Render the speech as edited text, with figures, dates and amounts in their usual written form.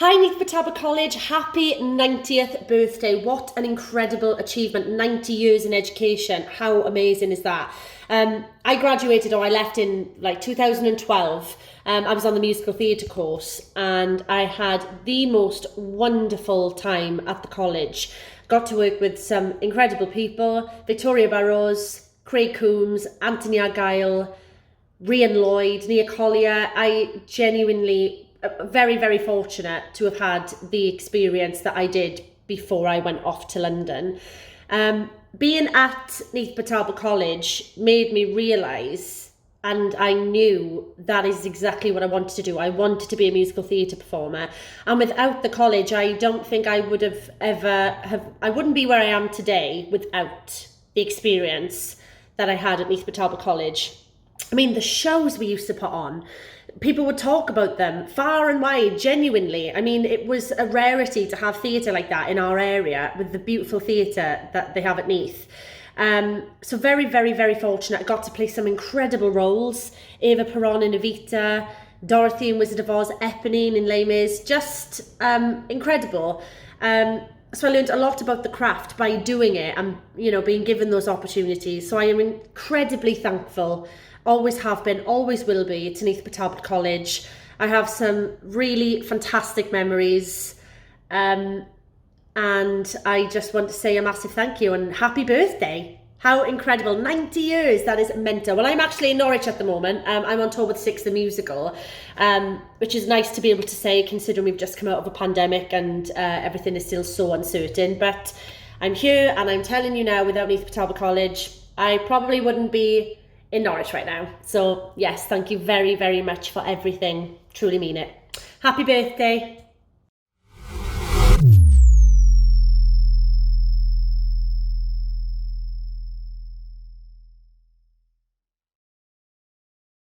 Hi Neges College, happy 90th birthday. What an incredible achievement, 90 years in education. How amazing is that? I graduated, or I left in like 2012. I was on the musical theatre course and I had the most wonderful time at the college. Got to work with some incredible people, Victoria Burrows, Craig Coombs, Anthony Argyle, Rhian Lloyd, Nia Collier. I genuinely very, very fortunate to have had the experience that I did before I went off to London. Being at Neges College made me realise, and I knew that is exactly what I wanted to do. I wanted to be a musical theatre performer, and without the college, I don't think I would have I wouldn't be where I am today without the experience that I had at Neges College. I mean, the shows we used to put on, people would talk about them far and wide, genuinely. I mean, it was a rarity to have theatre like that in our area with the beautiful theatre that they have at Neath. So very, very, very fortunate. I got to play some incredible roles. Eva Peron in Evita, Dorothy in Wizard of Oz, Eponine in Les Mis, just incredible. So I learned a lot about the craft by doing it and, being given those opportunities. So I am incredibly thankful. Always have been, always will be, to Neges College. I have some really fantastic memories, and I just want to say a massive thank you and happy birthday. How incredible, 90 years, that is mental. Well, I'm actually in Norwich at the moment. I'm on tour with Six the Musical, which is nice to be able to say, considering we've just come out of a pandemic and everything is still so uncertain. But I'm here and I'm telling you now, without Neges College, I probably wouldn't be in Norwich right now. So yes, thank you very, very much for everything. Truly mean it. Happy birthday.